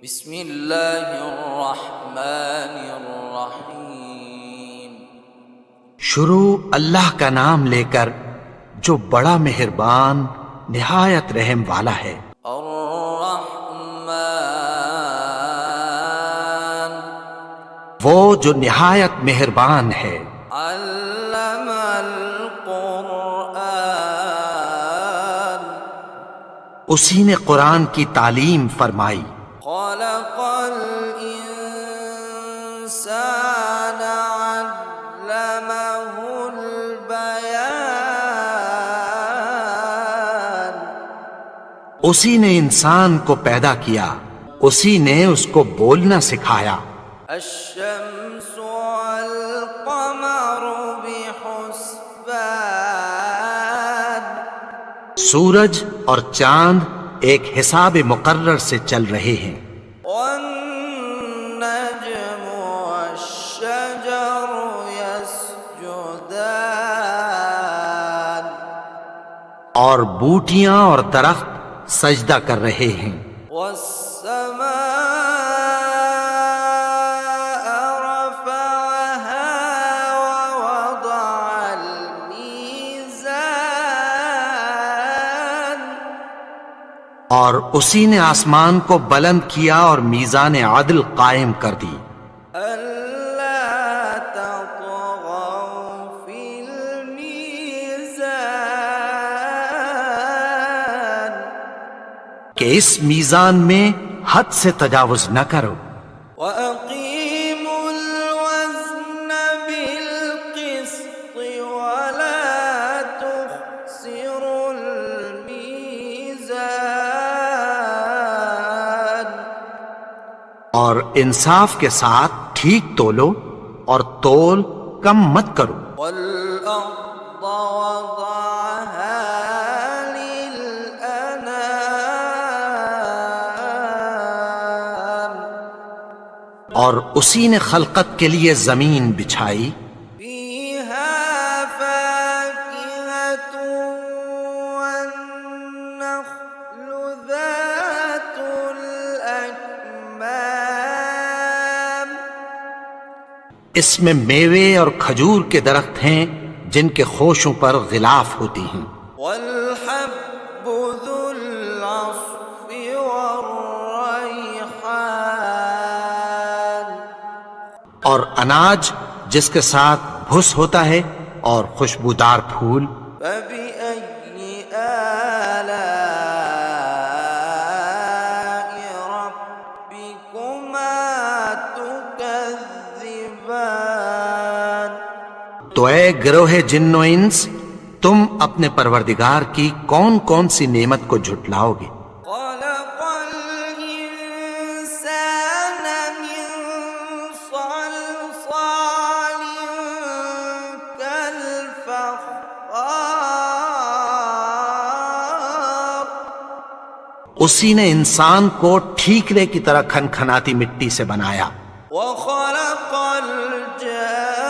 بسم اللہ الرحمن الرحیم۔ شروع اللہ کا نام لے کر جو بڑا مہربان نہایت رحم والا ہے۔ الرحمن وہ جو نہایت مہربان ہے۔ علم القرآن اسی نے قرآن کی تعلیم فرمائی۔ خلق الانسان علمہ البیان اسی نے انسان کو پیدا کیا، اسی نے اس کو بولنا سکھایا۔ الشمس والقمر بحسبان سورج اور چاند ایک حساب مقرر سے چل رہے ہیں۔ والنجم والشجر يسجدان اور بوٹیاں اور درخت سجدہ کر رہے ہیں۔ والسماء رفعها ووضع الميزان اور اسی نے آسمان کو بلند کیا اور میزان عدل قائم کر دی۔ ألا تطغوا في الميزان کہ اس میزان میں حد سے تجاوز نہ کرو۔ وأقيموا الوزن بالقسط ولا تخسروا الميزان اور انصاف کے ساتھ ٹھیک تولو اور تول کم مت کرو۔ والأرض وضعها للأنام اور اسی نے خلقت کے لیے زمین بچھائی، فيها فاكهة والنخل ذات الأكمام اس میں میوے اور کھجور کے درخت ہیں جن کے خوشوں پر غلاف ہوتی ہیں، والحب ذو العصف والريحان اور اناج جس کے ساتھ بھس ہوتا ہے اور خوشبودار پھول۔ فبأي آلاء ربكما تكذبان تو اے گروہ جن و انس، تم اپنے پروردگار کی کون کون سی نعمت کو جھٹلاؤ گے؟ خلق الإنسان من صلصال كالفخار اسی نے انسان کو ٹھیکرے کی طرح کھنکھناتی مٹی سے بنایا۔ وخلق الجان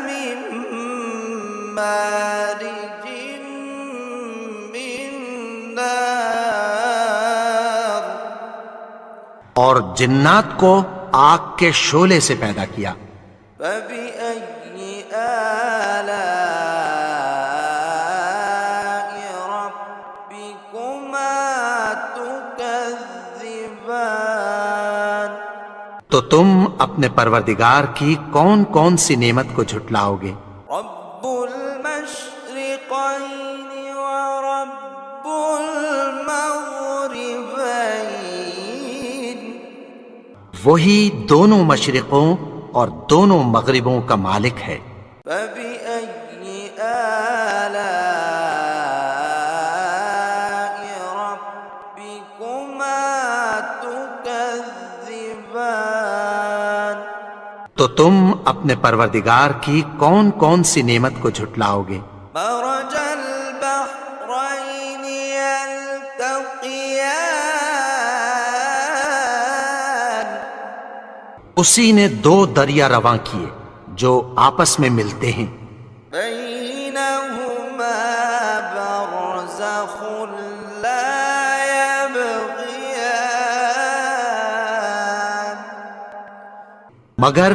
من مارج من نار اور جنات کو آگ کے شعلے سے پیدا کیا۔ فبأي آلاء ربكما تكذبان تو تم اپنے پروردگار کی کون کون سی نعمت کو جھٹلاؤ گے؟ رب المشرقين ورب المغربين وہی دونوں مشرقوں اور دونوں مغربوں کا مالک ہے۔ فبأي آلاء ربكما تكذبان تو تم اپنے پروردگار کی کون کون سی نعمت کو جھٹلاؤ گے؟ مرج البحرين يلتقيان اسی نے دو دریا رواں کیے جو آپس میں ملتے ہیں، بينهما برزخ لا مگر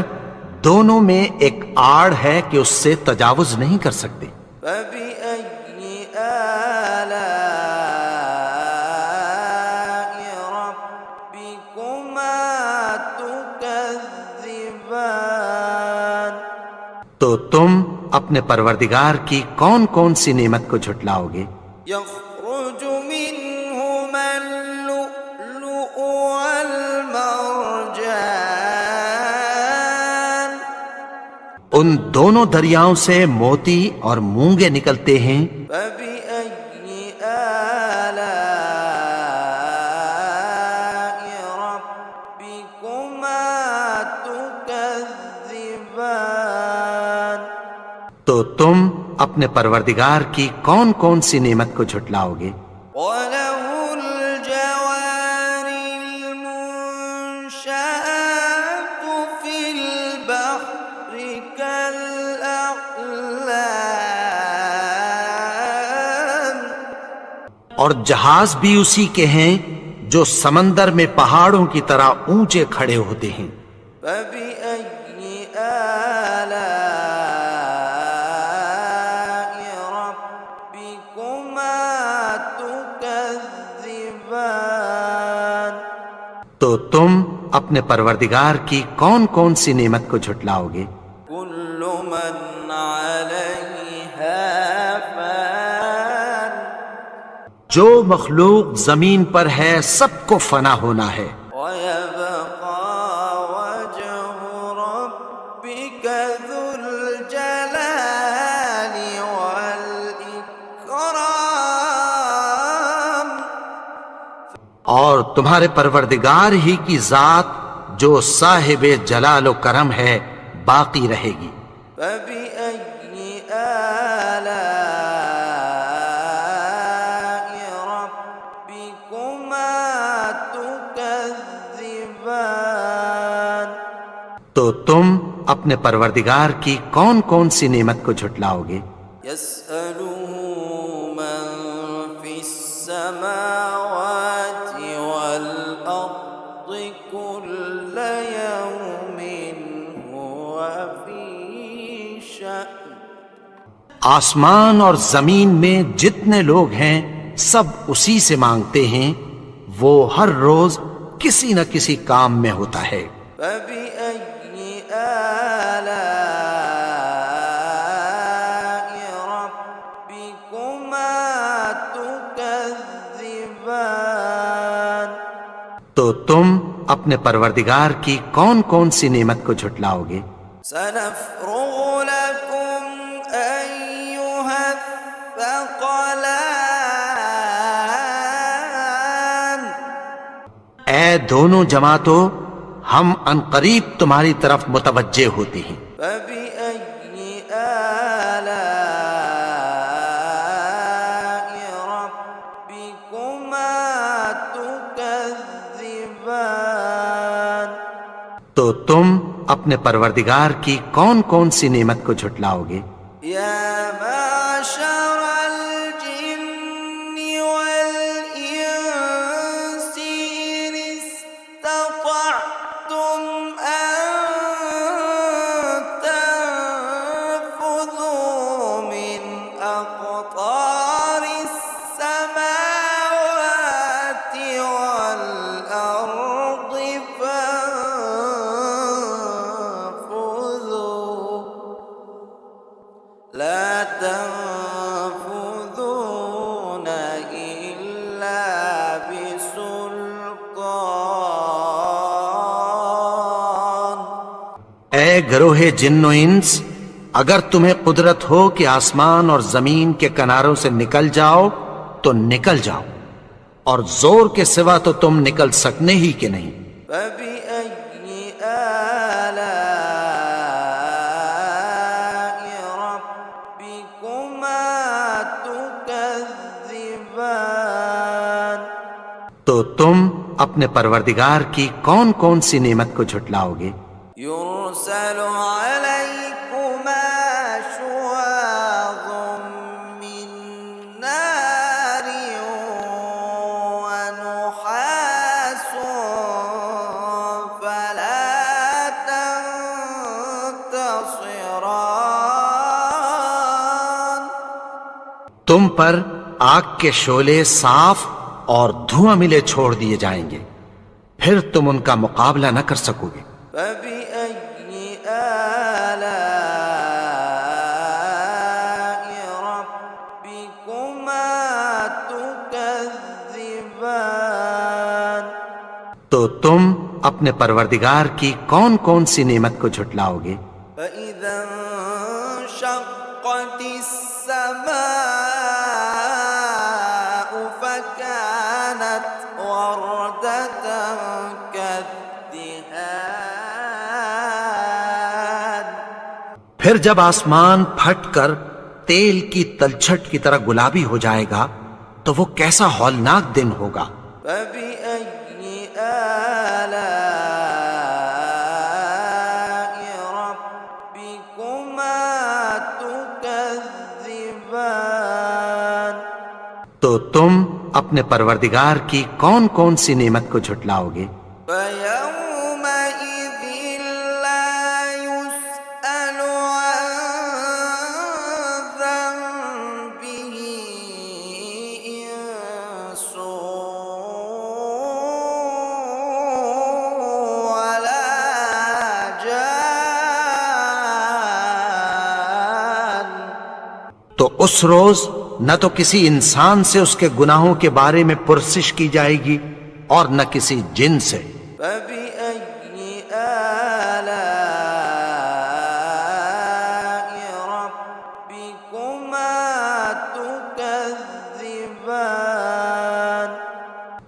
دونوں میں ایک آڑ ہے کہ اس سے تجاوز نہیں کر سکتے۔ فبأي آلاء ربكما تكذبان؟ تو تم اپنے پروردگار کی کون کون سی نعمت کو جھٹلاؤ گے؟ يخرج منهما اللؤلؤ والمرجان ان دونوں دریاؤں سے موتی اور مونگے نکلتے ہیں۔ فبأي آلاء ربكما تكذبان؟ تو تم اپنے پروردگار کی کون کون سی نعمت کو جھٹلاؤ گے؟ وَلَهُ الْجَوَارِ الْمُنشَآتُ فِي الْبَحْرِ كَالْأَعْلَامِ اور جہاز بھی اسی کے ہیں جو سمندر میں پہاڑوں کی طرح اونچے کھڑے ہوتے ہیں۔ فَبِأَيِّ آلَاءِ رَبِّكُمَا تُكَذِّبَانِ؟ تو تم اپنے پروردگار کی کون کون سی نعمت کو جھٹلاؤ گے؟ كُلُّ مَنْ عَلَيْهَا فَانٍ جو مخلوق زمین پر ہے سب کو فنا ہونا ہے، وَيَبْقَى وَجْهُ رَبِّكَ ذُو الْجَلَالِ وَالْإِكْرَامِ اور تمہارے پروردگار ہی کی ذات جو صاحب جلال و کرم ہے باقی رہے گی۔ فَبِأَيِّ آلَاءِ رَبِّكُمَا تُكَذِّبَانِ؟ تو تم اپنے پروردگار کی کون کون سی نعمت کو جھٹلاؤ گے؟ يَسْأَلُهُ مَن فِي السَّمَاوَاتِ وَالْأَرْضِ كُلَّ يَوْمٍ هُوَ فِي شَأْنٍ آسمان اور زمین میں جتنے لوگ ہیں سب اسی سے مانگتے ہیں، وہ ہر روز کسی نہ کسی کام میں ہوتا ہے۔ فَبِأَيِّ آلَاءِ رَبِّكُمَا تُكَذِّبَانِ؟ تو تم اپنے پروردگار کی کون کون سی نعمت کو جھٹلاؤ گے؟ سَنَفْرُغُ لَكُمْ أَيُّهَ الثَّقَلَانِ اے دونوں جماعتوں، ہم عنقریب تمہاری طرف متوجہ ہوتے ہیں۔ فَبِأَيِّ آلَاءِ رَبِّكُمَا تُكَذِّبَانِ؟ تو تم اپنے پروردگار کی کون کون سی نعمت کو جھٹلاؤ گے؟ يَا مَعْشَرَ الْجِنِّ وَالْإِنسِ إِنِ اسْتَطَعْتُمْ أَن تَنفُذُوا مِنْ أَقْطَارِ السَّمَاوَاتِ وَالْأَرْضِ فَانفُذُوا لَا تَنفُذُونَ إِلَّا بِسُلْطَانٍ اے گروہ جن و انس، اگر تمہیں قدرت ہو کہ آسمان اور زمین کے کناروں سے نکل جاؤ تو نکل جاؤ، اور زور کے سوا تو تم نکل سکنے ہی کے نہیں۔ فَبِأَيِّ آلَاءِ رَبِّكُمَا تُكَذِّبَانِ؟ تو تم اپنے پروردگار کی کون کون سی نعمت کو جھٹلاؤ گے؟ يُرْسَلُ عَلَيْكُمَا شُوَاظٌ مِّن نَّارٍ وَنُحَاسٌ فَلَا تم پر آگ کے شعلے صاف اور دھواں ملے چھوڑ دیے جائیں گے، پھر تم ان کا مقابلہ نہ کر سکو گے۔ فبأي آلاء ربكما تكذبان؟ تو تم اپنے پروردگار کی کون کون سی نعمت کو جھٹلاؤ گے؟ فإذا انشقت السماء فكانت وردة كالدهان۔ پھر جب آسمان پھٹ کر تیل کی تلچھٹ کی طرح گلابی ہو جائے گا تو وہ کیسا ہولناک دن ہوگا۔ فبأي آلاء ربكما تكذبان؟ تو تم اپنے پروردگار کی کون کون سی نعمت کو جھٹلاؤ گے؟ فيومئذ لا يسأل عن ذنبه إنس ولا جان۔ تو اس روز نہ تو کسی انسان سے اس کے گناہوں کے بارے میں پرسش کی جائے گی اور نہ کسی جن سے۔ فبأي آلاء ربكما تكذبان؟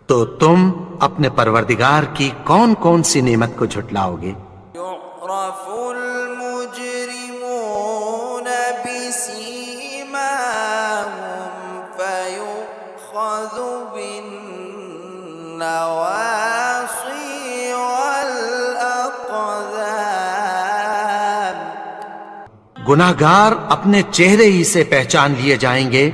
تو تم اپنے پروردگار کی کون کون سی نعمت کو جھٹلاؤ گے؟ يعرف المجرمون بسيماهم فيؤخذ بالنواصي والأقدام۔ گناہگار اپنے چہرے ہی سے پہچان لیے جائیں گے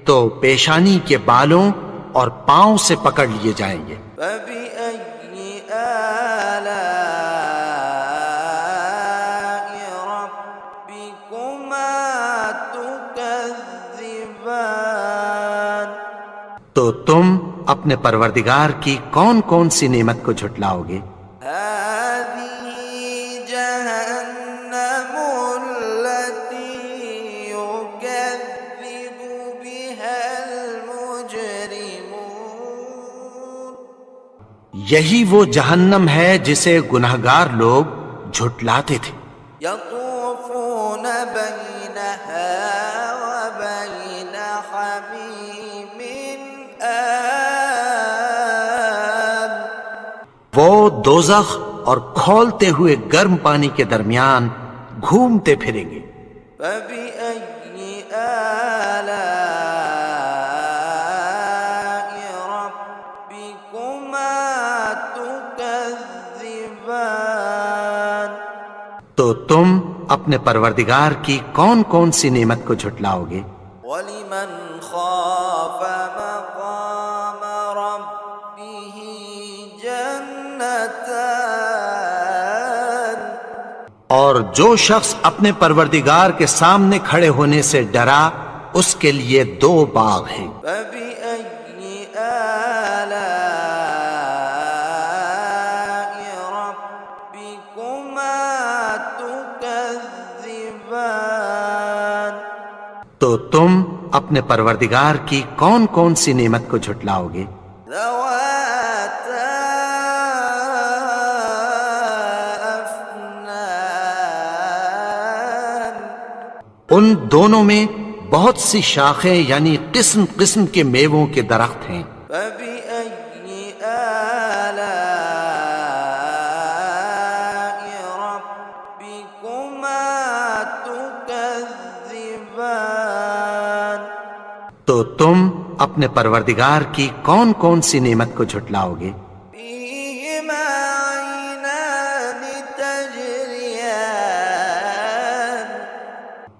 تو پیشانی کے بالوں اور پاؤں سے پکڑ لیے جائیں گے۔ فبأي آلاء ربكما تكذبان؟ تو تم اپنے پروردگار کی کون کون سی نعمت کو جھٹلاؤ گے؟ هذه جهنم التي يكذب بها المجرمون۔ یہی وہ جہنم ہے جسے گناہگار لوگ جھٹلاتے تھے۔ يطوفون بينها وبين حميم آن۔ وہ دوزخ اور کھولتے ہوئے گرم پانی کے درمیان گھومتے پھریں گے۔ فبأي آلاء ربكما تكذبان؟ تو تم اپنے پروردگار کی کون کون سی نعمت کو جھٹلاؤ گے؟ ولمن خاف مقام ربه جنتان۔ اور جو شخص اپنے پروردگار کے سامنے کھڑے ہونے سے ڈرا اس کے لیے دو باغ ہیں۔ فبأي آلاء ربكما تكذبان؟ تو تم اپنے پروردگار کی کون کون سی نعمت کو جھٹلاؤ گے؟ ذواتا أفنان۔ ان دونوں میں بہت سی شاخیں یعنی قسم قسم کے میووں کے درخت ہیں۔ فبأي آلاء ربكما تكذبان؟ تو تم اپنے پروردگار کی کون کون سی نعمت کو جھٹلاؤ گے؟ فيهما عينان تجريان۔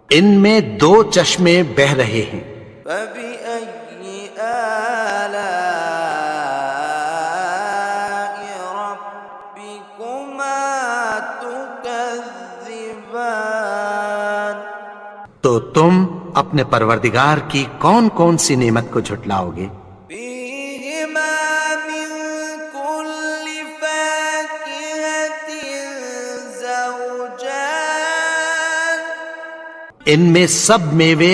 ان میں دو چشمے بہہ رہے ہیں۔ فبأي آلاء ربكما تكذبان؟ تو تم اپنے پروردگار کی کون کون سی نعمت کو جھٹلاؤ گے؟ فيهما من كل فاكهة زوجان ان میں سب میوے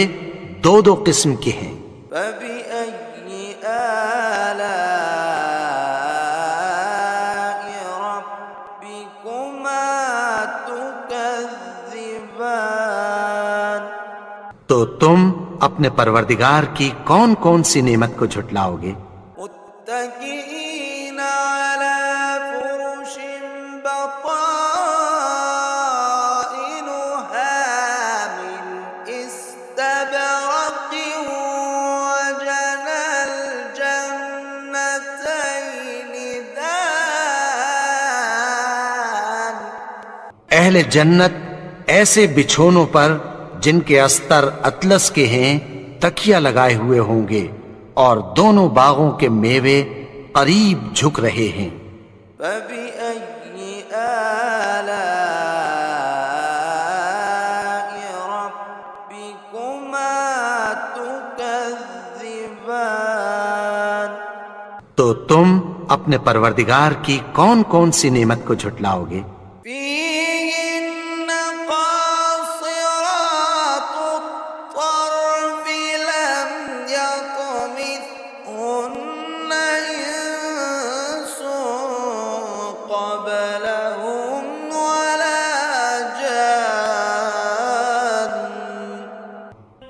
دو دو قسم کے ہیں۔ فبأي آلاء ربكما تكذبان تو تم اپنے پروردگار کی کون کون سی نعمت کو جھٹلاؤ گے؟ متكئين على فرش بطائنها من استبرق وجنى الجنتين دان اہل جنت ایسے بچھونوں پر جن کے استر اطلس کے ہیں تکیہ لگائے ہوئے ہوں گے، اور دونوں باغوں کے میوے قریب جھک رہے ہیں۔ فبأي آلاء ربكما تكذبان تو تم اپنے پروردگار کی کون کون سی نعمت کو جھٹلاؤ گے؟ فيهن قاصرات الطرف لم يطمثهن إنس قبلهم ولا جان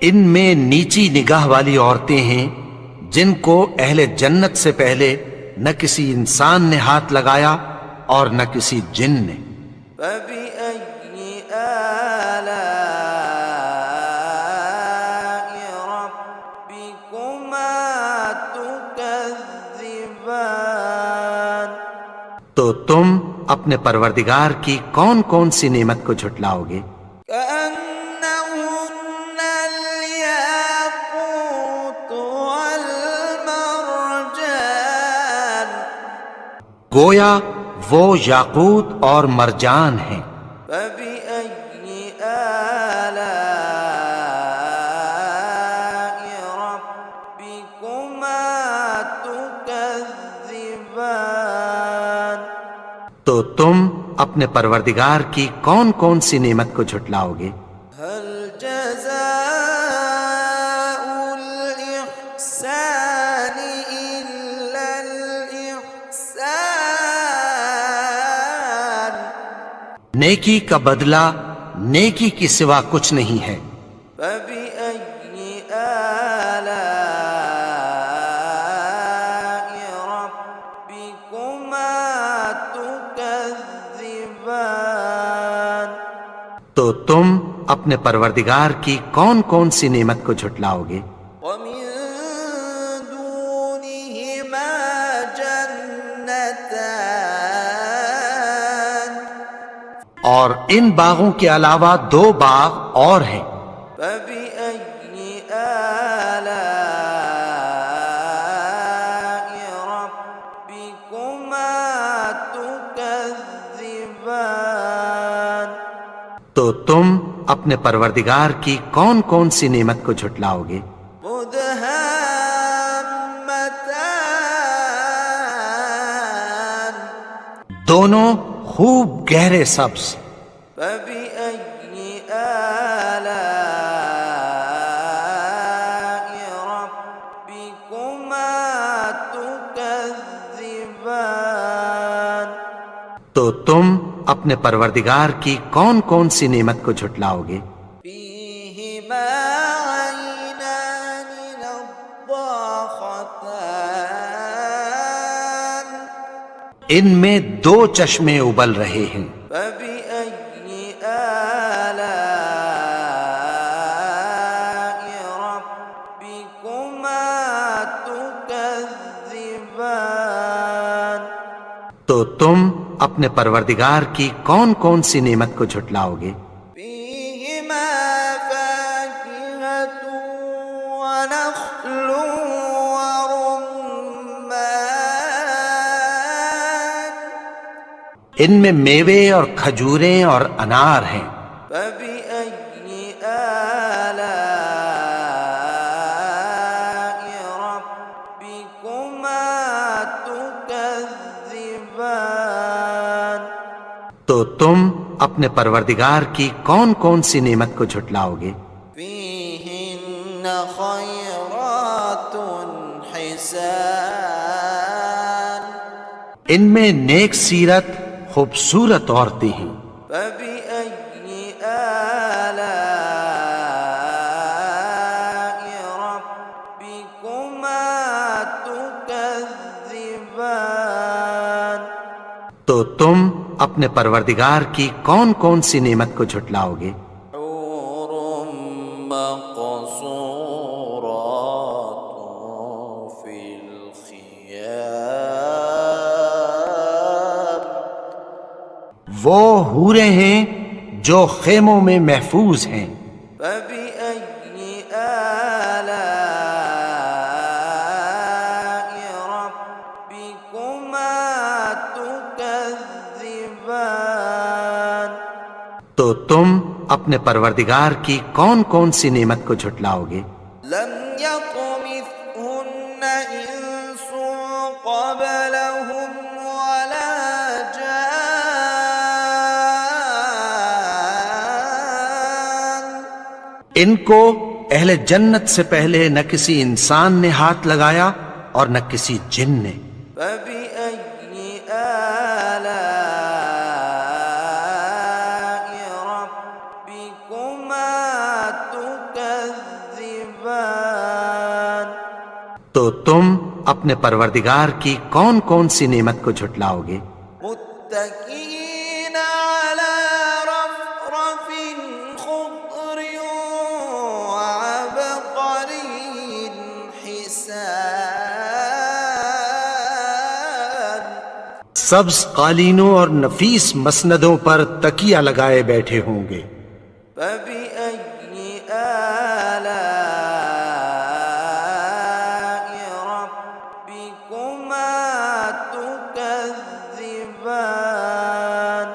ان میں نیچی نگاہ والی عورتیں ہیں جن کو اہل جنت سے پہلے نہ کسی انسان نے ہاتھ لگایا اور نہ کسی جن نے۔ فبأي آلاء ربكما تكذبان تو تم اپنے پروردگار کی کون کون سی نعمت کو جھٹلاؤ گے؟ كأنهن الياقوت والمرجان گویا وہ یاقوت اور مرجان ہیں۔ فبأي آلاء ربكما تكذبان تو تم اپنے پروردگار کی کون کون سی نعمت کو جھٹلاؤ گے؟ هل جزاء الإحسان إلا الإحسان نیکی کا بدلہ نیکی کی سوا کچھ نہیں ہے۔ فبأي آلاء ربكما تكذبان تو تم اپنے پروردگار کی کون کون سی نعمت کو جھٹلاؤ گے؟ ومن دونهما جنتان اور ان باغوں کے علاوہ دو باغ اور ہیں۔ فبأي آلاء ربكما تكذبان تو تم اپنے پروردگار کی کون کون سی نعمت کو جھٹلاؤ گے؟ مدهامتان دونوں خوب گہرے سبز۔ فبأي آلاء ربكما تكذبان تو تم اپنے پروردگار کی کون کون سی نعمت کو جھٹلاؤ گے؟ فيهما عينان نضاختان ان میں دو چشمے ابل رہے ہیں۔ فبأي آلاء ربكما تكذبان تو تم اپنے پروردگار کی کون کون سی نعمت کو جھٹلاؤ گے؟ فيهما فاكهة ونخل ورمان ان میں میوے اور کھجوریں اور انار ہیں۔ فبأي آلاء تو تم اپنے پروردگار کی کون کون سی نعمت کو جھٹلاؤ گے؟ فيهن خيرات حسان ان میں نیک سیرت خوبصورت عورتیں ہیں۔ فبأي آلاء ربكما تكذبان تو تم اپنے پروردگار کی کون کون سی نعمت کو جھٹلاؤ گے؟ حور مقصورات في الخيام وہ حوریں ہیں جو خیموں میں محفوظ ہیں۔ فبأي آلاء ربكما تكذبان تو تم اپنے پروردگار کی کون کون سی نعمت کو جھٹلاؤ گے؟ لم يطمثهن إنس قبلهم ولا جان ان کو اہل جنت سے پہلے نہ کسی انسان نے ہاتھ لگایا اور نہ کسی جن نے۔ فبأي آلاء ربكما تكذبان تو تم اپنے پروردگار کی کون کون سی نعمت کو جھٹلاؤ گے؟ متكئين على رفرف خضر وعبقري حسان سبز قالینوں اور نفیس مسندوں پر تکیہ لگائے بیٹھے ہوں گے۔ فبأي آلاء ربكما تكذبان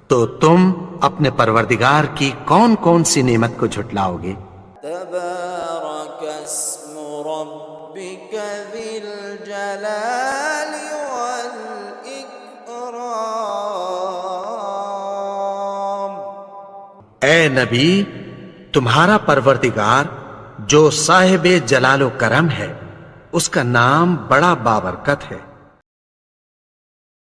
تو تم اپنے پروردگار کی کون کون سی نعمت کو جھٹلاؤ گے؟ تبارك اسم ربك ذي الجلال والإكرام اے نبی، تمہارا پروردگار جو صاحب جلال و کرم ہے، اس کا نام بڑا بابرکت ہے۔